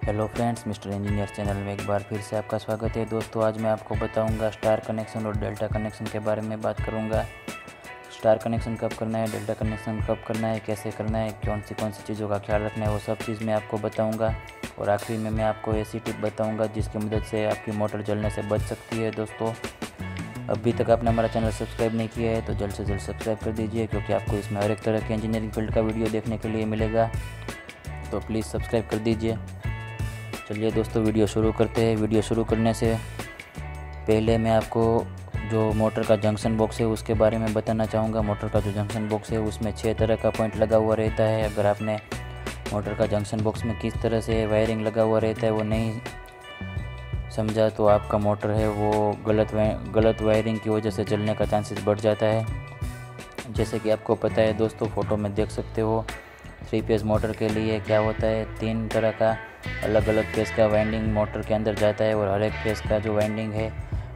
Hello friends, mister engineer channel में एक बार फिर से आपका स्वागत है। दोस्तों, आज मैं आपको बताऊंगा स्टार कनेक्शन और डेल्टा कनेक्शन के बारे में बात करूंगा। स्टार कनेक्शन कब करना है, डेल्टा कनेक्शन कब करना है, कैसे करना है, कौन सी चीज़ों का ख्याल रखना है, वो सब चीज़ मैं आपको बताऊंगा। और आखिरी में मैं आपको ऐसी टिप बताऊँगा जिसकी मदद से आपकी मोटर जलने से बच सकती है। दोस्तों, अभी तक आपने हमारा चैनल सब्सक्राइब नहीं किया है तो जल्द से जल्द सब्सक्राइब कर दीजिए, क्योंकि आपको इसमें हर एक तरह के इंजीनियरिंग फील्ड का वीडियो देखने के लिए मिलेगा। तो प्लीज़ सब्सक्राइब कर दीजिए। चलिए दोस्तों, वीडियो शुरू करते हैं। वीडियो शुरू करने से पहले मैं आपको जो मोटर का जंक्शन बॉक्स है उसके बारे में बताना चाहूँगा। मोटर का जो जंक्शन बॉक्स है उसमें 6 तरह का पॉइंट लगा हुआ रहता है। अगर आपने मोटर का जंक्शन बॉक्स में किस तरह से वायरिंग लगा हुआ रहता है वो नहीं समझा तो आपका मोटर है वो गलत वायरिंग की वजह से जलने का चांसेस बढ़ जाता है। जैसे कि आपको पता है दोस्तों, फ़ोटो में देख सकते हो 3 फेज़ मोटर के लिए क्या होता है, 3 तरह का अलग अलग फेज़ का वाइंडिंग मोटर के अंदर जाता है। और हर एक फेज़ का जो वाइंडिंग है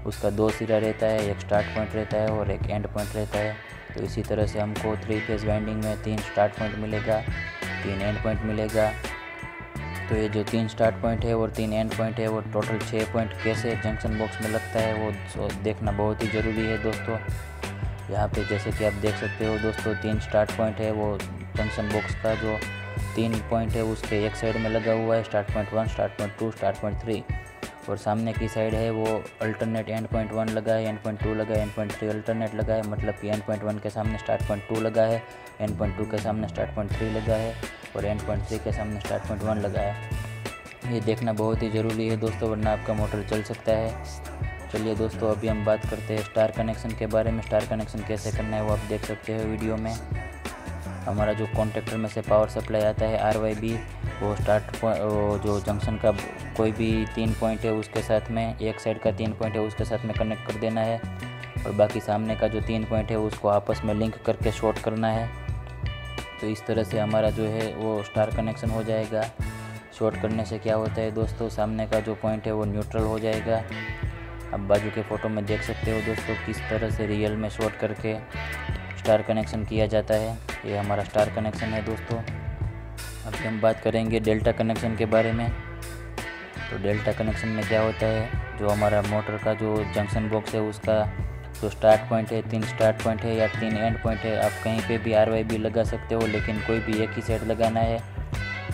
उसका 2 सिरा रहता है, एक स्टार्ट पॉइंट रहता है और एक एंड पॉइंट रहता है। तो इसी तरह से हमको 3 फेज़ वाइंडिंग में 3 स्टार्ट पॉइंट मिलेगा, 3 एंड पॉइंट मिलेगा। तो ये जो 3 स्टार्ट पॉइंट है और 3 एंड पॉइंट है वो टोटल 6 पॉइंट कैसे जंक्शन बॉक्स में लगता है वो देखना बहुत ही ज़रूरी है दोस्तों। यहाँ पे जैसे कि आप देख सकते हो दोस्तों, 3 स्टार्ट पॉइंट है वो जंक्शन बॉक्स का जो 3 पॉइंट है उसके एक साइड में लगा हुआ है, start point 1, start point 2, start point 3। और सामने की साइड है वो अल्टरनेट एंड पॉइंट 1 लगा है, एंड पॉइंट 2 लगा है, एंड पॉइंट 3 अल्टरनेट लगा है। मतलब कि एंड पॉइंट 1 के सामने स्टार्ट पॉइंट 2 लगा है, एंड पॉइंट 2 के सामने स्टार्ट पॉइंट 3 लगा है और एंड पॉइंट 3 के सामने स्टार्ट पॉइंट 1 लगा है। ये देखना बहुत ही ज़रूरी है दोस्तों, वरना आपका मोटर जल सकता है। चलिए दोस्तों, अभी हम बात करते हैं स्टार कनेक्शन के बारे में। स्टार कनेक्शन कैसे करना है वो आप देख सकते हो वीडियो में। हमारा जो कॉन्ट्रैक्टर में से पावर सप्लाई आता है RYB, वो जो जंक्शन का कोई भी 3 पॉइंट है उसके साथ में, एक साइड का 3 पॉइंट है उसके साथ में कनेक्ट कर देना है और बाकी सामने का जो 3 पॉइंट है उसको आपस में लिंक करके शॉर्ट करना है। तो इस तरह से हमारा जो है वो स्टार कनेक्शन हो जाएगा। शॉर्ट करने से क्या होता है दोस्तों, सामने का जो पॉइंट है वो न्यूट्रल हो जाएगा। अब बाजू के फ़ोटो में देख सकते हो दोस्तों किस तरह से रियल में शॉर्ट करके स्टार कनेक्शन किया जाता है। ये हमारा स्टार कनेक्शन है दोस्तों। अभी हम बात करेंगे डेल्टा कनेक्शन के बारे में। तो डेल्टा कनेक्शन में क्या होता है, जो हमारा मोटर का जो जंक्शन बॉक्स है उसका जो स्टार्ट पॉइंट है, 3 स्टार्ट पॉइंट है या 3 एंड पॉइंट है, आप कहीं पे भी RYB लगा सकते हो, लेकिन कोई भी एक ही साइड लगाना है।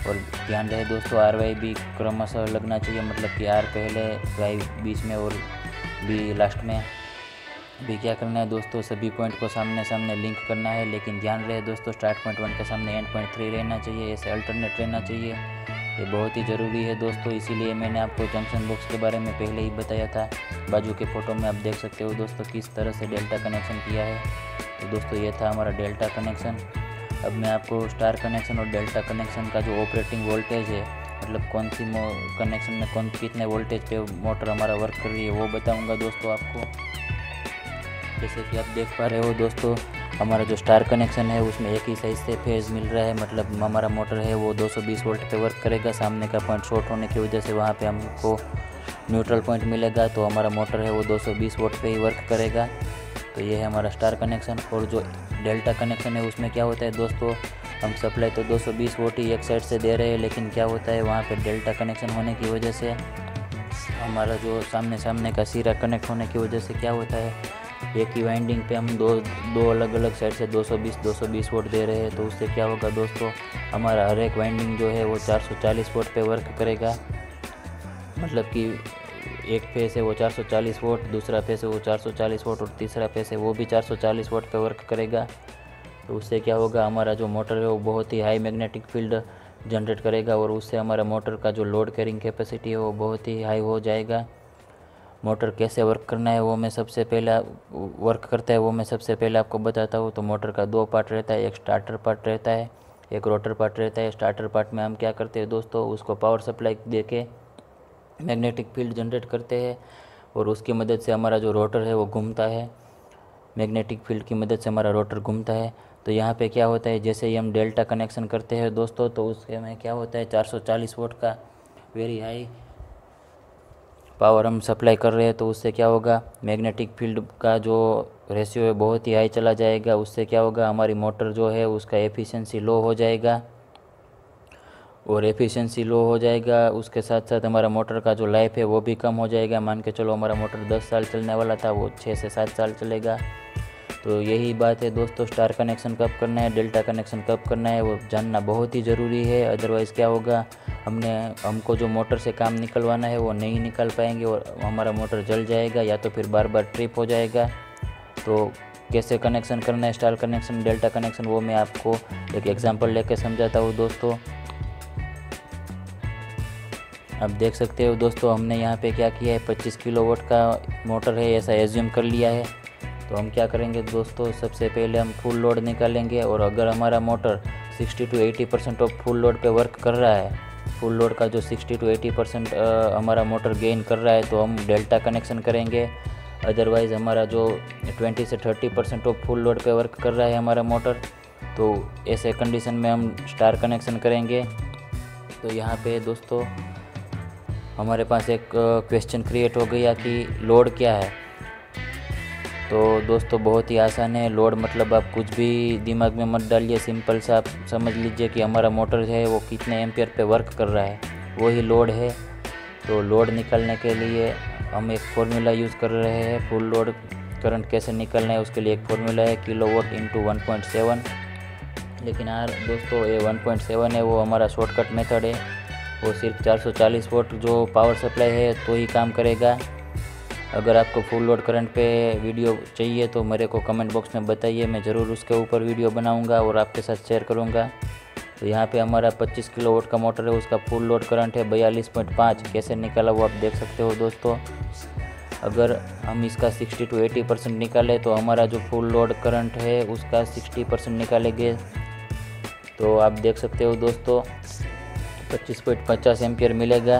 और ध्यान रहे दोस्तों, RYB क्रमशः लगना चाहिए, मतलब कि R पहले, Y बीच में और B लास्ट में। भी क्या करना है दोस्तों, सभी पॉइंट को सामने सामने लिंक करना है, लेकिन ध्यान रहे दोस्तों स्टार्ट पॉइंट 1 के सामने एंड पॉइंट 3 रहना चाहिए, ऐसे अल्टरनेट रहना चाहिए। ये बहुत ही ज़रूरी है दोस्तों, इसीलिए मैंने आपको जंक्शन बॉक्स के बारे में पहले ही बताया था। बाजू के फ़ोटो में आप देख सकते हो दोस्तों किस तरह से डेल्टा कनेक्शन किया है। तो दोस्तों ये था हमारा डेल्टा कनेक्शन। अब मैं आपको स्टार कनेक्शन और डेल्टा कनेक्शन का जो ऑपरेटिंग वोल्टेज है, मतलब कौन सी कनेक्शन में कितने वोल्टेज पे मोटर हमारा वर्क कर रही है वो बताऊंगा दोस्तों आपको। जैसे कि आप देख पा रहे हो दोस्तों, हमारा जो स्टार कनेक्शन है उसमें एक ही साइज से फेज़ मिल रहा है, मतलब हमारा मोटर है वो 220 वोल्ट पे वर्क करेगा। सामने का पॉइंट शॉर्ट होने की वजह से वहाँ पे हमको न्यूट्रल पॉइंट मिलेगा, तो हमारा मोटर है वो 220 वोल्ट पे ही वर्क करेगा। तो ये है हमारा स्टार कनेक्शन। और जो डेल्टा कनेक्शन है उसमें क्या होता है दोस्तों, हम सप्लाई तो 220 वोल्ट ही एक साइड से दे रहे हैं, लेकिन क्या होता है वहाँ पे डेल्टा कनेक्शन होने की वजह से हमारा जो सामने का सिरा कनेक्ट होने की वजह से क्या होता है, एक ही वाइंडिंग पे हम दो अलग अलग साइड से 220 वोल्ट दे रहे हैं। तो उससे क्या होगा दोस्तों, हमारा हर एक वाइंडिंग जो है वो 440 वोल्ट पे वर्क करेगा। मतलब कि एक फेस है वो 440 वोल्ट, दूसरा फेस है वो 440 वोल्ट और तीसरा फेस है वो भी 440 वोल्ट पे वर्क करेगा। तो उससे क्या होगा, हमारा जो मोटर है वो बहुत ही हाई मैग्नेटिक फील्ड जनरेट करेगा और उससे हमारा मोटर का जो लोड कैरिंग कैपेसिटी है वो बहुत ही हाई हो जाएगा। मोटर कैसे वर्क करना है वो मैं सबसे पहले आपको बताता हूँ। तो मोटर का 2 पार्ट रहता है, एक स्टार्टर पार्ट रहता है, एक रोटर पार्ट रहता है। स्टार्टर पार्ट में हम क्या करते हैं दोस्तों, उसको पावर सप्लाई दे के मैग्नेटिक फील्ड जनरेट करते हैं और उसकी मदद से हमारा जो रोटर है वो घूमता है। मैग्नेटिक फील्ड की मदद से हमारा रोटर घूमता है। तो यहाँ पे क्या होता है, जैसे ही हम डेल्टा कनेक्शन करते हैं दोस्तों, तो उसके में क्या होता है 440 वोल्ट का वेरी हाई पावर हम सप्लाई कर रहे हैं। तो उससे क्या होगा, मैग्नेटिक फील्ड का जो रेशियो है बहुत ही हाई चला जाएगा। उससे क्या होगा, हमारी मोटर जो है उसका एफिशिएंसी लो हो जाएगा और एफिशिएंसी लो हो जाएगा। उसके साथ साथ हमारा मोटर का जो लाइफ है वो भी कम हो जाएगा। मान के चलो हमारा मोटर 10 साल चलने वाला था, वो 6 से 7 साल चलेगा। तो यही बात है दोस्तों, स्टार कनेक्शन कब करना है, डेल्टा कनेक्शन कब करना है, वो जानना बहुत ही ज़रूरी है। अदरवाइज़ क्या होगा, हमको जो मोटर से काम निकलवाना है वो नहीं निकाल पाएंगे और हमारा मोटर जल जाएगा या तो फिर बार बार ट्रिप हो जाएगा। तो कैसे कनेक्शन करना है स्टार कनेक्शन, डेल्टा कनेक्शन, वो मैं आपको एक एग्जांपल लेके समझाता हूँ दोस्तों। अब देख सकते हो दोस्तों, हमने यहाँ पे क्या किया है, 25 किलोवाट का मोटर है ऐसा एज्यूम कर लिया है। तो हम क्या करेंगे दोस्तों, सबसे पहले हम फुल लोड निकालेंगे और अगर हमारा motor 60 to 80% of full load पे वर्क कर रहा है, फुल लोड का जो 60 to 80% हमारा मोटर गेन कर रहा है, तो हम डेल्टा कनेक्शन करेंगे। अदरवाइज़ हमारा जो 20 से 30% ऑफ फुल लोड पे वर्क कर रहा है हमारा मोटर, तो ऐसे कंडीशन में हम स्टार कनेक्शन करेंगे। तो यहाँ पे दोस्तों हमारे पास एक क्वेश्चन क्रिएट हो गया कि लोड क्या है। तो दोस्तों बहुत ही आसान है। लोड मतलब आप कुछ भी दिमाग में मत डालिए, सिंपल सा आप समझ लीजिए कि हमारा मोटर है वो कितने एम्पियर पे वर्क कर रहा है, वही लोड है। तो लोड निकालने के लिए हम एक फॉर्मूला यूज़ कर रहे हैं। फुल लोड करंट कैसे निकालना है उसके लिए एक फॉर्मूला है, किलोवाट इंटू 1.7। लेकिन यार दोस्तों ये 1.7 है वो हमारा शॉर्टकट मेथड है, वो सिर्फ 440 वोल्ट जो पावर सप्लाई है तो ही काम करेगा। अगर आपको फुल लोड करंट पे वीडियो चाहिए तो मेरे को कमेंट बॉक्स में बताइए, मैं ज़रूर उसके ऊपर वीडियो बनाऊंगा और आपके साथ शेयर करूंगा। तो यहाँ पे हमारा 25 किलोवाट का मोटर है, उसका फुल लोड करंट है 42.5। कैसे निकाला वो आप देख सकते हो दोस्तों। अगर हम इसका 60 to 80% निकालें तो हमारा जो फुल लोड करंट है उसका 60% निकालेंगे। तो आप देख सकते हो दोस्तों 25.50 एम्पियर मिलेगा।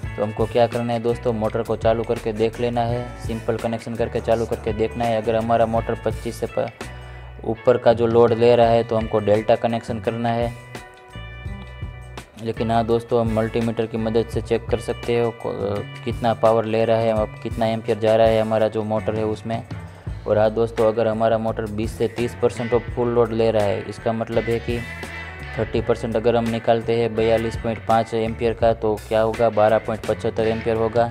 तो हमको क्या करना है दोस्तों, मोटर को चालू करके देख लेना है, सिंपल कनेक्शन करके चालू करके देखना है। अगर हमारा मोटर 25 से ऊपर का जो लोड ले रहा है तो हमको डेल्टा कनेक्शन करना है। लेकिन हाँ दोस्तों, हम मल्टीमीटर की मदद से चेक कर सकते हो कितना पावर ले रहा है, अब कितना एम्पियर जा रहा है हमारा जो मोटर है उसमें। और हाँ दोस्तों, अगर हमारा मोटर 20 से 30% ऑफ फुल लोड ले रहा है, इसका मतलब है कि 30% अगर हम निकालते हैं 42.5 एम्पियर का तो क्या होगा, 12.75 एम्पियर होगा।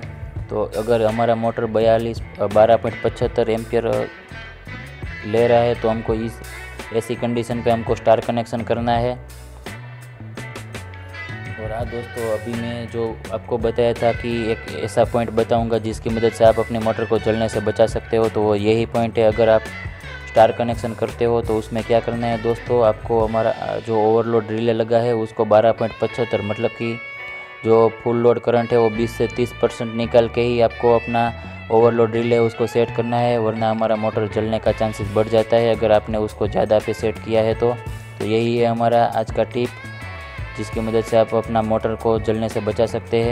तो अगर हमारा मोटर 12.75 एम्पियर ले रहा है तो हमको इस ऐसी कंडीशन पे हमको स्टार कनेक्शन करना है। और हाँ दोस्तों, अभी मैं जो आपको बताया था कि एक ऐसा पॉइंट बताऊंगा जिसकी मदद से आप अपने मोटर को जलने से बचा सकते हो, तो वो यही पॉइंट है। अगर आप स्टार कनेक्शन करते हो तो उसमें क्या करना है दोस्तों, आपको हमारा जो ओवरलोड रिले लगा है उसको 12.75 मतलब कि जो फुल लोड करंट है वो 20 से 30% निकाल के ही आपको अपना ओवरलोड रिले उसको सेट करना है, वरना हमारा मोटर जलने का चांसेस बढ़ जाता है अगर आपने उसको ज़्यादा पे सेट किया है। तो यही है हमारा आज का टिप, जिसकी मदद से आप अपना मोटर को जलने से बचा सकते हैं।